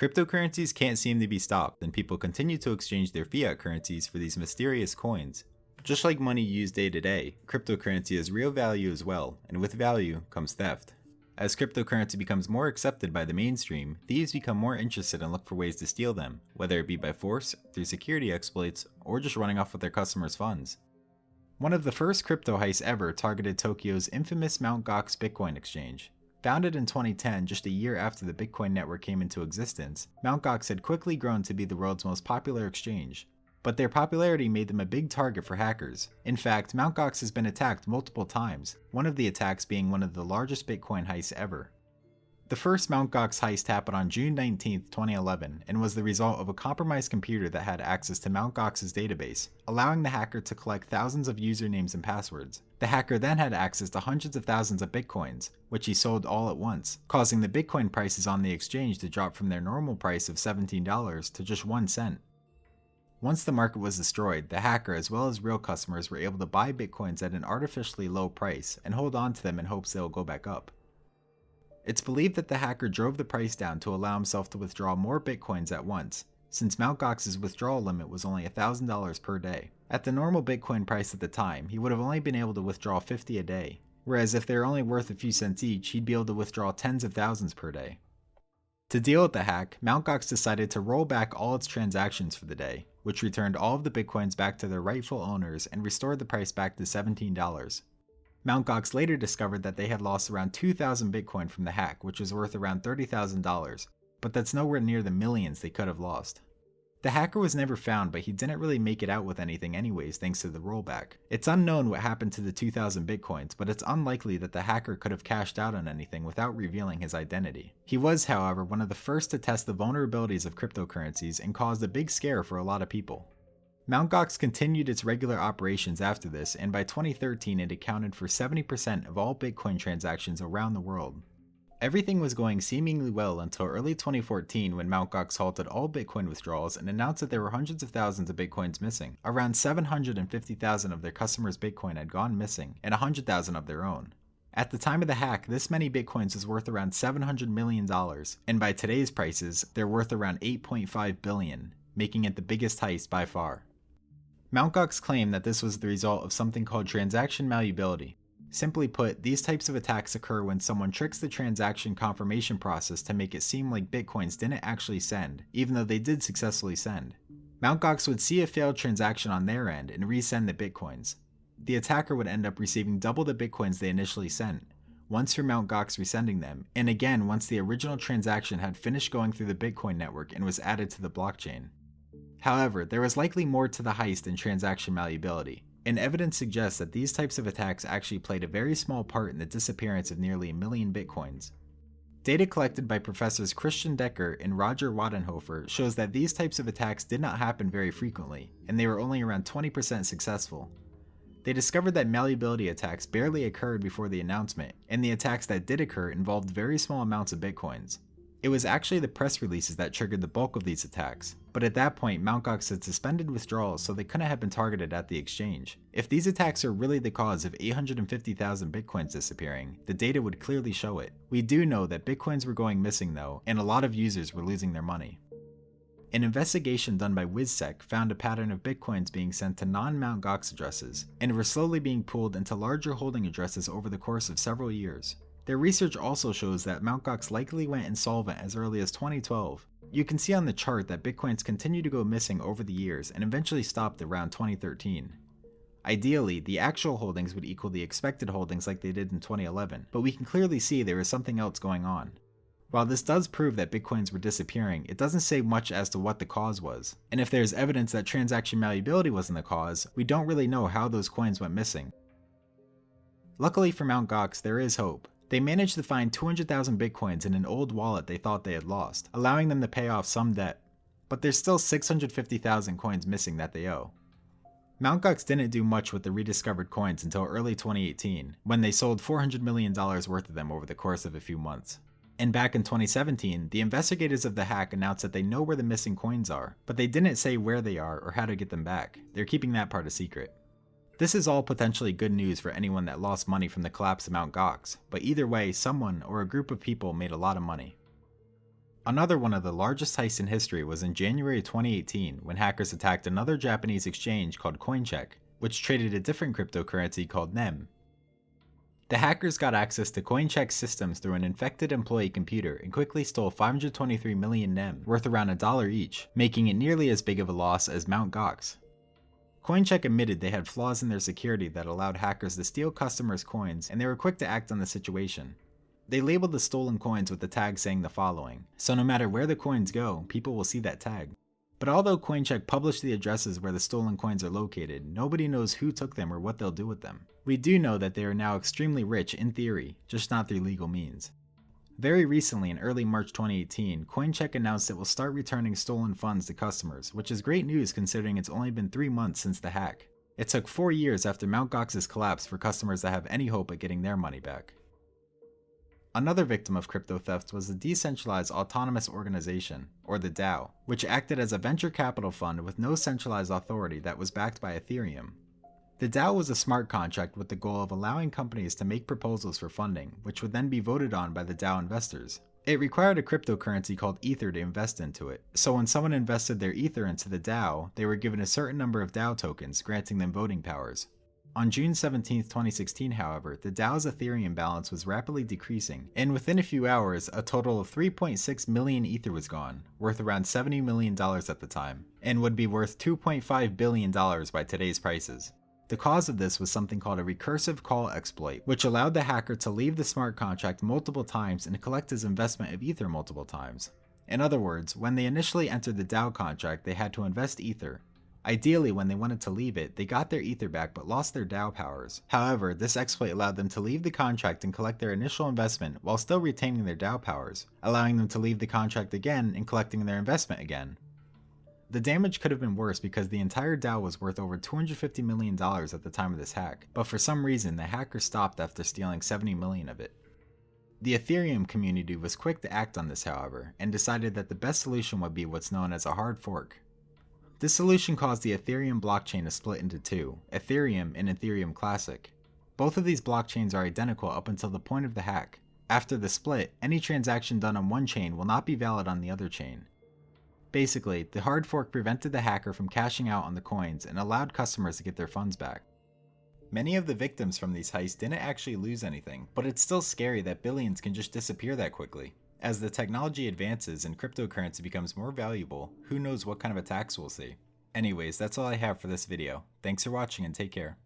Cryptocurrencies can't seem to be stopped, and people continue to exchange their fiat currencies for these mysterious coins. Just like money used day to day, cryptocurrency has real value as well, and with value comes theft. As cryptocurrency becomes more accepted by the mainstream, thieves become more interested and look for ways to steal them, whether it be by force, through security exploits, or just running off with their customers' funds. One of the first crypto heists ever targeted Tokyo's infamous Mt. Gox Bitcoin exchange. Founded in 2010, just a year after the Bitcoin network came into existence, Mt. Gox had quickly grown to be the world's most popular exchange. But their popularity made them a big target for hackers. In fact, Mt. Gox has been attacked multiple times, one of the attacks being one of the largest Bitcoin heists ever. The first Mt. Gox heist happened on June 19, 2011, and was the result of a compromised computer that had access to Mt. Gox's database, allowing the hacker to collect thousands of usernames and passwords. The hacker then had access to hundreds of thousands of bitcoins, which he sold all at once, causing the bitcoin prices on the exchange to drop from their normal price of $17 to just 1 cent. Once the market was destroyed, the hacker as well as real customers were able to buy bitcoins at an artificially low price and hold on to them in hopes they'll go back up. It's believed that the hacker drove the price down to allow himself to withdraw more bitcoins at once, since Mt. Gox's withdrawal limit was only $1,000 per day. At the normal bitcoin price at the time, he would have only been able to withdraw 50 a day, whereas if they're only worth a few cents each, he'd be able to withdraw tens of thousands per day. To deal with the hack, Mt. Gox decided to roll back all its transactions for the day, which returned all of the bitcoins back to their rightful owners and restored the price back to $17. Mt. Gox later discovered that they had lost around 2,000 bitcoin from the hack, which was worth around $30,000, but that's nowhere near the millions they could have lost. The hacker was never found, but he didn't really make it out with anything anyways thanks to the rollback. It's unknown what happened to the 2,000 bitcoins, but it's unlikely that the hacker could have cashed out on anything without revealing his identity. He was, however, one of the first to test the vulnerabilities of cryptocurrencies and caused a big scare for a lot of people. Mt. Gox continued its regular operations after this, and by 2013 it accounted for 70% of all Bitcoin transactions around the world. Everything was going seemingly well until early 2014 when Mt. Gox halted all Bitcoin withdrawals and announced that there were hundreds of thousands of Bitcoins missing. Around 750,000 of their customers' Bitcoin had gone missing, and 100,000 of their own. At the time of the hack, this many Bitcoins was worth around $700 million, and by today's prices, they're worth around $8.5 billion, making it the biggest heist by far. Mt. Gox claimed that this was the result of something called transaction malleability. Simply put, these types of attacks occur when someone tricks the transaction confirmation process to make it seem like bitcoins didn't actually send, even though they did successfully send. Mt. Gox would see a failed transaction on their end and resend the bitcoins. The attacker would end up receiving double the bitcoins they initially sent, once for Mt. Gox resending them, and again once the original transaction had finished going through the Bitcoin network and was added to the blockchain. However, there was likely more to the heist than transaction malleability, and evidence suggests that these types of attacks actually played a very small part in the disappearance of nearly 1 million bitcoins. Data collected by Professors Christian Decker and Roger Wadenhofer shows that these types of attacks did not happen very frequently, and they were only around 20% successful. They discovered that malleability attacks barely occurred before the announcement, and the attacks that did occur involved very small amounts of bitcoins. It was actually the press releases that triggered the bulk of these attacks, but at that point Mt. Gox had suspended withdrawals so they couldn't have been targeted at the exchange. If these attacks are really the cause of 850,000 bitcoins disappearing, the data would clearly show it. We do know that bitcoins were going missing though, and a lot of users were losing their money. An investigation done by WizSec found a pattern of bitcoins being sent to non-Mt. Gox addresses, and were slowly being pooled into larger holding addresses over the course of several years. Their research also shows that Mt. Gox likely went insolvent as early as 2012. You can see on the chart that bitcoins continue to go missing over the years and eventually stopped around 2013. Ideally, the actual holdings would equal the expected holdings like they did in 2011, but we can clearly see there is something else going on. While this does prove that bitcoins were disappearing, it doesn't say much as to what the cause was. And if there's evidence that transaction malleability wasn't the cause, we don't really know how those coins went missing. Luckily for Mt. Gox, there is hope. They managed to find 200,000 bitcoins in an old wallet they thought they had lost, allowing them to pay off some debt. But there's still 650,000 coins missing that they owe. Mt. Gox didn't do much with the rediscovered coins until early 2018, when they sold $400 million worth of them over the course of a few months. And back in 2017, the investigators of the hack announced that they know where the missing coins are, but they didn't say where they are or how to get them back. They're keeping that part a secret. This is all potentially good news for anyone that lost money from the collapse of Mt. Gox, but either way, someone or a group of people made a lot of money. Another one of the largest heists in history was in January 2018 when hackers attacked another Japanese exchange called Coincheck, which traded a different cryptocurrency called NEM. The hackers got access to Coincheck's systems through an infected employee computer and quickly stole 523 million NEM, worth around $1 each, making it nearly as big of a loss as Mt. Gox. Coincheck admitted they had flaws in their security that allowed hackers to steal customers' coins, and they were quick to act on the situation. They labeled the stolen coins with the tag saying the following, so no matter where the coins go, people will see that tag. But although Coincheck published the addresses where the stolen coins are located, nobody knows who took them or what they'll do with them. We do know that they are now extremely rich in theory, just not through legal means. Very recently, in early March 2018, Coincheck announced it will start returning stolen funds to customers, which is great news considering it's only been 3 months since the hack. It took 4 years after Mt. Gox's collapse for customers to have any hope at getting their money back. Another victim of crypto theft was the Decentralized Autonomous Organization, or the DAO, which acted as a venture capital fund with no centralized authority that was backed by Ethereum. The DAO was a smart contract with the goal of allowing companies to make proposals for funding, which would then be voted on by the DAO investors. It required a cryptocurrency called Ether to invest into it, so when someone invested their Ether into the DAO, they were given a certain number of DAO tokens, granting them voting powers. On June 17, 2016, however, the DAO's Ethereum balance was rapidly decreasing, and within a few hours, a total of 3.6 million Ether was gone, worth around $70 million at the time, and would be worth $2.5 billion by today's prices. The cause of this was something called a recursive call exploit, which allowed the hacker to leave the smart contract multiple times and collect his investment of Ether multiple times. In other words, when they initially entered the DAO contract, they had to invest Ether. Ideally, when they wanted to leave it, they got their Ether back but lost their DAO powers. However, this exploit allowed them to leave the contract and collect their initial investment while still retaining their DAO powers, allowing them to leave the contract again and collecting their investment again. The damage could have been worse because the entire DAO was worth over $250 million at the time of this hack, but for some reason the hacker stopped after stealing $70 million of it. The Ethereum community was quick to act on this, however, and decided that the best solution would be what's known as a hard fork. This solution caused the Ethereum blockchain to split into two, Ethereum and Ethereum Classic. Both of these blockchains are identical up until the point of the hack. After the split, any transaction done on one chain will not be valid on the other chain. Basically, the hard fork prevented the hacker from cashing out on the coins and allowed customers to get their funds back. Many of the victims from these heists didn't actually lose anything, but it's still scary that billions can just disappear that quickly. As the technology advances and cryptocurrency becomes more valuable, who knows what kind of attacks we'll see. Anyways, that's all I have for this video. Thanks for watching and take care.